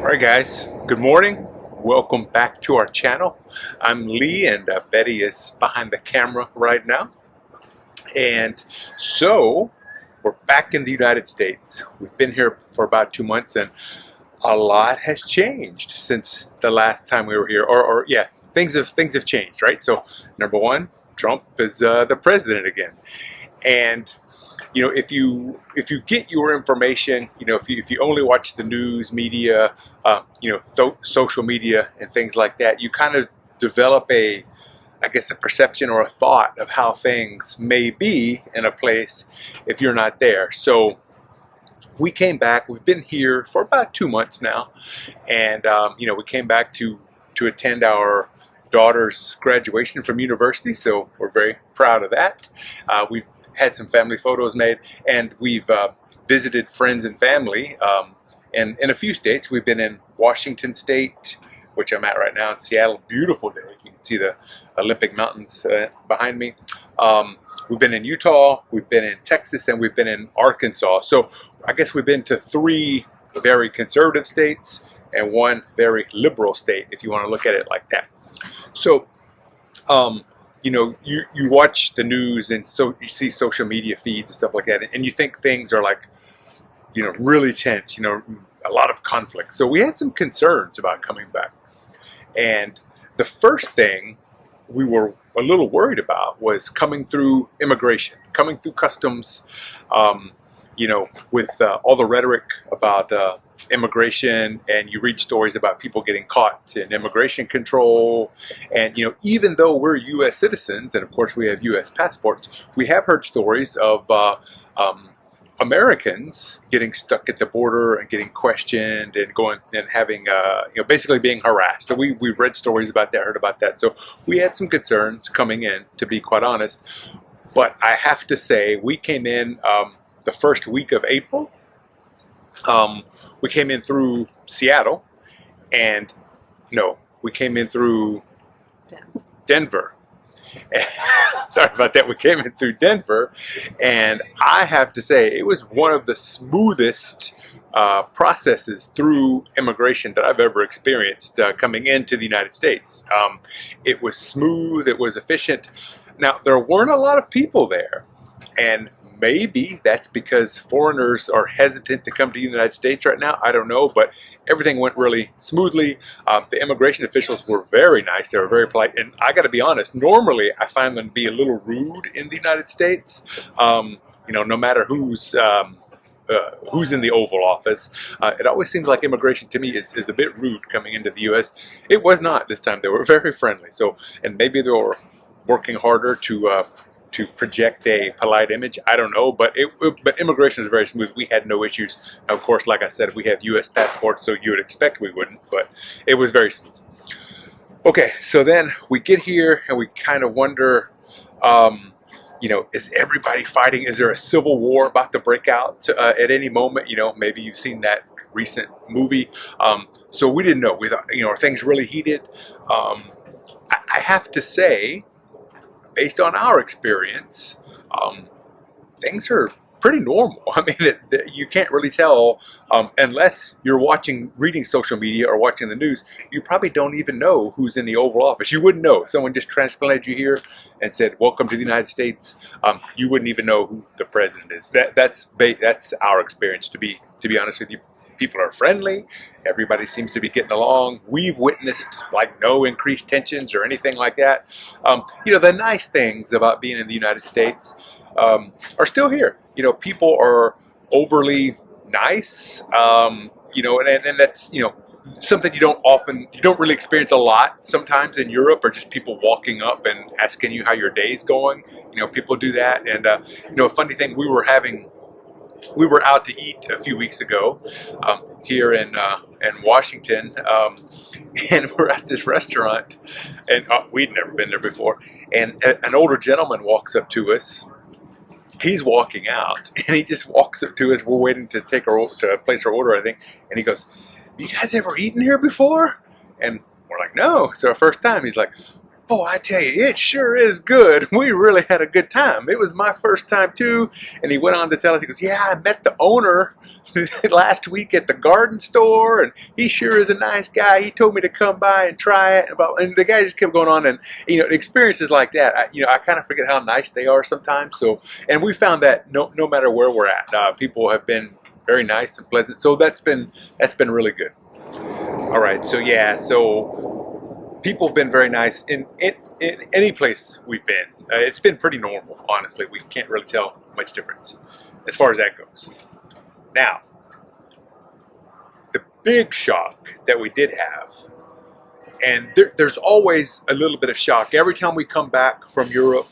Alright guys, good morning. Welcome back to our channel. I'm Lee and Betty is behind the camera right now. And so we're back in the United States. We've been here for about 2 months and a lot has changed since the last time we were here. Or yeah, things have changed, right? So number one, Trump is the president again. And if you get your information, if you only watch the news media, social media and things like that, you kind of develop a perception or a thought of how things may be in a place if you're not there. So we came back. We've been here for about 2 months now, and we came back to attend our daughter's graduation from university, so we're very proud of that. We've had some family photos made, and we've visited friends and family in a few states. We've been in Washington State, which I'm at right now, in Seattle. Beautiful day. You can see the Olympic Mountains behind me. We've been in Utah, we've been in Texas, and we've been in Arkansas. So I guess we've been to 3 very conservative states and 1 very liberal state, if you want to look at it like that. So, you watch the news, and so you see social media feeds and stuff like that, and you think things are like, really tense, a lot of conflict. So we had some concerns about coming back. And the first thing we were a little worried about was coming through immigration, coming through customs, with all the rhetoric about immigration, and you read stories about people getting caught in immigration control. And, even though we're U.S. citizens, and of course we have U.S. passports, we have heard stories of Americans getting stuck at the border and getting questioned and going and having, basically being harassed. So we've read stories about that, heard about that. So we had some concerns coming in, to be quite honest. But I have to say, we came in the first week of April. We came in through Seattle, and no, we came in through Denver. Sorry about that. We came in through Denver, and I have to say it was one of the smoothest processes through immigration that I've ever experienced coming into the United States. It was smooth, it was efficient. Now, there weren't a lot of people there, and maybe that's because foreigners are hesitant to come to the United States right now. I don't know, but everything went really smoothly. The immigration officials were very nice. They were very polite. And I got to be honest, normally I find them to be a little rude in the United States. No matter who's in the Oval Office. It always seems like immigration to me is a bit rude coming into the U.S. It was not this time. They were very friendly. So, and maybe they were working harder to project a polite image. I don't know, but immigration is very smooth. We had no issues. Of course, like I said, we have U.S. passports, so you would expect we wouldn't, but it was very smooth. Okay, so then we get here and we kind of wonder, is everybody fighting? Is there a civil war about to break out at any moment? Maybe you've seen that recent movie. So we didn't know. We thought, are things really heated? I have to say, based on our experience, things are pretty normal. I mean, you can't really tell unless you're reading social media or watching the news. You probably don't even know who's in the Oval Office. You wouldn't know. If someone just transplanted you here and said, "Welcome to the United States," you wouldn't even know who the president is. That's our experience. To be honest with you, people are friendly. Everybody seems to be getting along. We've witnessed no increased tensions or anything like that. The nice things about being in the United States are still here. People are overly nice, and that's, something you don't really experience a lot sometimes in Europe, or just people walking up and asking you how your day's going. People do that. And, a funny thing, we were out to eat a few weeks ago here in Washington, and we're at this restaurant, and we'd never been there before. And an older gentleman walks up to us. He's walking out, and he just walks up to us. We're waiting to place our order, I think, and he goes, "You guys ever eaten here before?" And we're like, "No, it's our first time." He's like, Oh, I tell you, it sure is good. We really had a good time. It was my first time too. And he went on to tell us, he goes, yeah, I met the owner last week at the garden store, and he sure is a nice guy. He told me to come by and try it. And the guy just kept going on, and experiences like that. I kind of forget how nice they are sometimes. So, and we found that no matter where we're at, people have been very nice and pleasant. So that's been really good. All right, so yeah, so people have been very nice in any place we've been. It's been pretty normal, honestly. We can't really tell much difference as far as that goes. Now, the big shock that we did have, and there's always a little bit of shock every time we come back from Europe,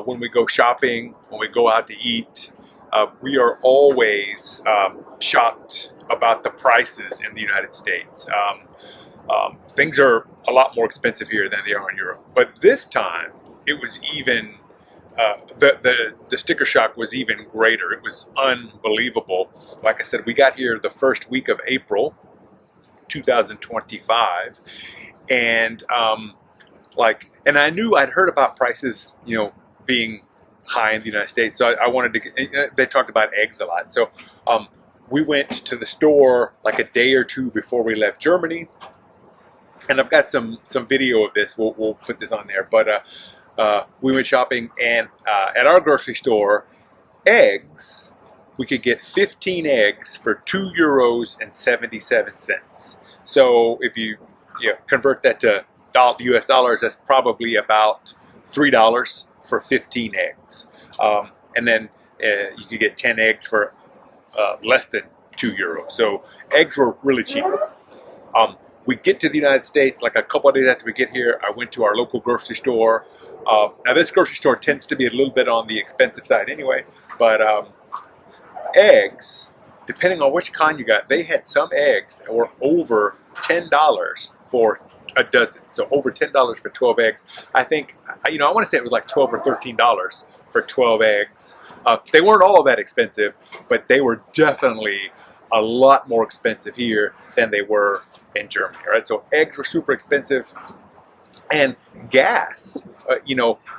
when we go shopping, when we go out to eat, we are always shocked about the prices in the United States. Things are a lot more expensive here than they are in Europe. But this time, it was even, the sticker shock was even greater. It was unbelievable. Like I said, we got here the first week of April 2025. And and I knew I'd heard about prices, being high in the United States. So I wanted to, they talked about eggs a lot. So we went to the store like a day or two before we left Germany. And I've got some video of this. We'll put this on there. But we went shopping, and at our grocery store, eggs, we could get 15 eggs for €2.77. So if you convert that to US dollars, that's probably about $3 for 15 eggs. And then you could get 10 eggs for less than €2. So eggs were really cheap. We get to the United States, like a couple of days after we get here, I went to our local grocery store. Now this grocery store tends to be a little bit on the expensive side anyway, but eggs, depending on which kind you got, they had some eggs that were over $10 for a dozen. So over $10 for 12 eggs. I think, I want to say it was like $12 or $13 for 12 eggs. They weren't all that expensive, but they were definitely a lot more expensive here than they were in Germany, right? So eggs were super expensive, and gas,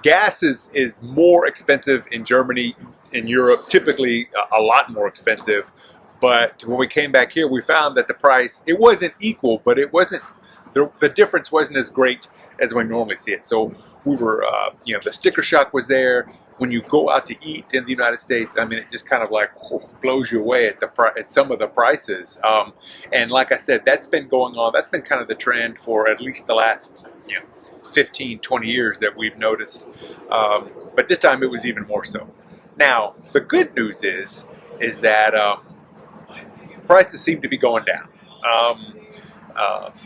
gas is more expensive in Germany, in Europe, typically a lot more expensive. But when we came back here, we found that the price, it wasn't equal, but it wasn't, the difference wasn't as great as we normally see it. So we were, the sticker shock was there. When you go out to eat in the United States, I mean, it just kind of like blows you away at some of the prices. And like I said, that's been going on. That's been kind of the trend for at least the last 15, 20 years that we've noticed. But this time it was even more so. Now, the good news is that prices seem to be going down.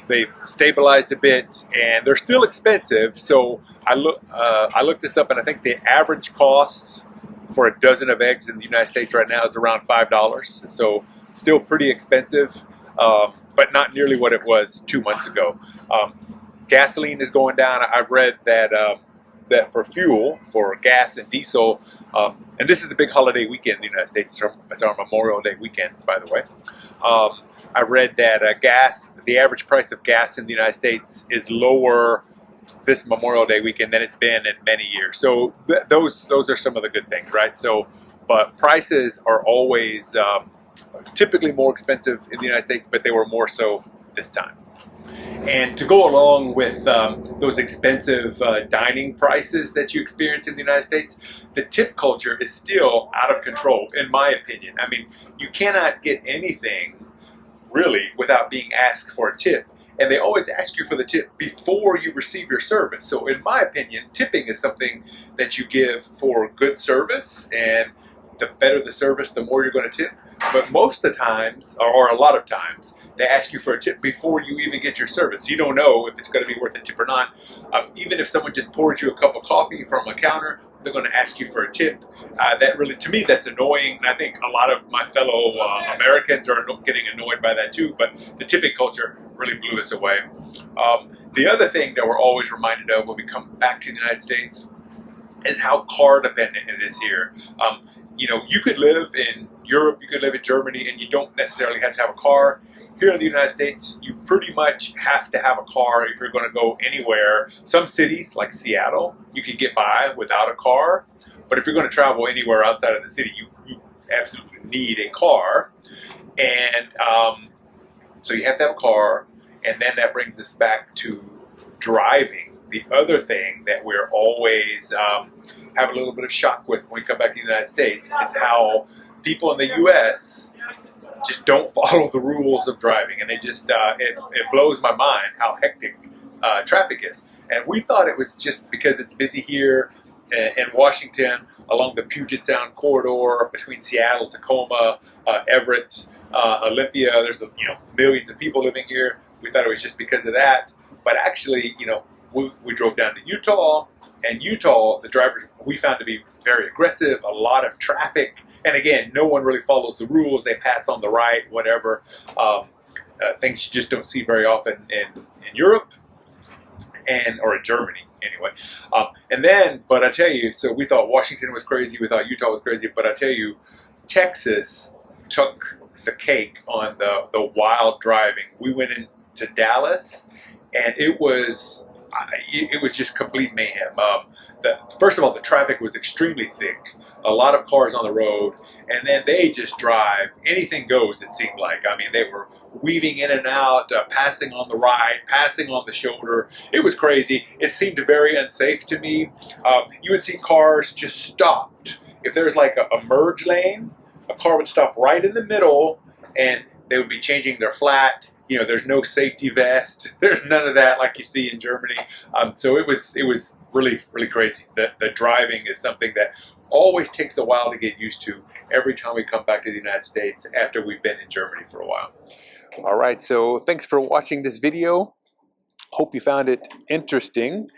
They've stabilized a bit, and they're still expensive. So I looked this up, and I think the average cost for a dozen of eggs in the United States right now is around $5. So still pretty expensive, but not nearly what it was 2 months ago. Gasoline is going down. I've read that that for fuel, for gas and diesel, and this is the big holiday weekend in the United States. It's our Memorial Day weekend, by the way. I read that the average price of gas in the United States is lower this Memorial Day weekend than it's been in many years. So those are some of the good things, right? So, but prices are always typically more expensive in the United States, but they were more so this time. And to go along with those expensive dining prices that you experience in the United States, the tip culture is still out of control, in my opinion. I mean, you cannot get anything really without being asked for a tip. And they always ask you for the tip before you receive your service. So in my opinion, tipping is something that you give for good service, and the better the service, the more you're going to tip. But most of the times, or a lot of times, they ask you for a tip before you even get your service. You don't know if it's going to be worth a tip or not. Even if someone just poured you a cup of coffee from a counter, they're going to ask you for a tip. That really, to me, that's annoying. And I think a lot of my fellow Americans are getting annoyed by that too. But the tipping culture really blew us away. The other thing that we're always reminded of when we come back to the United States is how car dependent it is here. You could live in Europe, you could live in Germany, and you don't necessarily have to have a car. here in the United States, you pretty much have to have a car if you're going to go anywhere. Some cities, like Seattle, you can get by without a car. But if you're going to travel anywhere outside of the city, you absolutely need a car. And so you have to have a car. And then that brings us back to driving. The other thing that we're always have a little bit of shock with when we come back to the United States is how people in the U.S. just don't follow the rules of driving, and it just it blows my mind how hectic traffic is. And we thought it was just because it's busy here in Washington along the Puget Sound corridor between Seattle, Tacoma, Everett, Olympia. There's millions of people living here. We thought it was just because of that, but actually, we drove down to Utah, and Utah, the drivers we found to be very aggressive, a lot of traffic, and again, no one really follows the rules. They pass on the right, whatever. Things you just don't see very often in Europe or in Germany anyway. But I tell you, so we thought Washington was crazy, we thought Utah was crazy, but I tell you, Texas took the cake on the wild driving. We went into Dallas, and it was just complete mayhem. First of all, the traffic was extremely thick, a lot of cars on the road, and then they just drive. Anything goes, it seemed like. I mean, they were weaving in and out, passing on the right, passing on the shoulder. It was crazy. It seemed very unsafe to me. You would see cars just stopped. If there's like a merge lane, a car would stop right in the middle, and they would be changing their flat. There's no safety vest. There's none of that like you see in Germany. So it was really, really crazy. The driving is something that always takes a while to get used to every time we come back to the United States after we've been in Germany for a while. All right, so thanks for watching this video. Hope you found it interesting.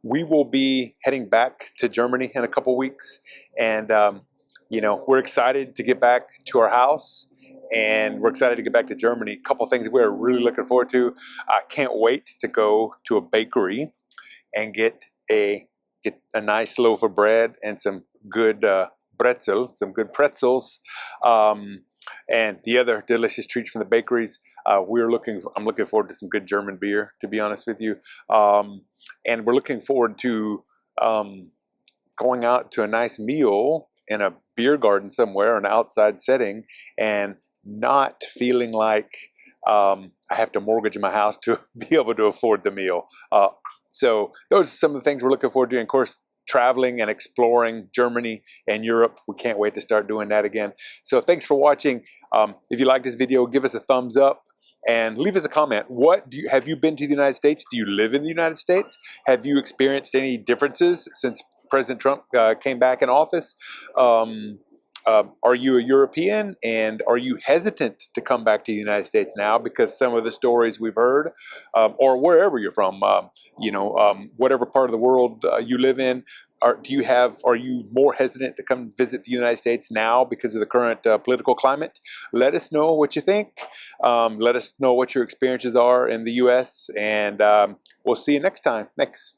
We will be heading back to Germany in a couple weeks, and we're excited to get back to our house. And we're excited to get back to Germany. A couple things we're really looking forward to. I can't wait to go to a bakery and get a nice loaf of bread and some good some good pretzels, and the other delicious treats from the bakeries. I'm looking forward to some good German beer, to be honest with you, and we're looking forward to going out to a nice meal in a beer garden somewhere, an outside setting, and not feeling like I have to mortgage my house to be able to afford the meal. So those are some of the things we're looking forward to. And of course, traveling and exploring Germany and Europe. We can't wait to start doing that again. So thanks for watching. If you like this video, give us a thumbs up and leave us a comment. Have you been to the United States? Do you live in the United States? Have you experienced any differences since President Trump came back in office? Are you a European, and are you hesitant to come back to the United States now because some of the stories we've heard, or wherever you're from, whatever part of the world you live in, are you more hesitant to come visit the United States now because of the current political climate? Let us know what you think. Let us know what your experiences are in the U.S., and we'll see you next time. Thanks.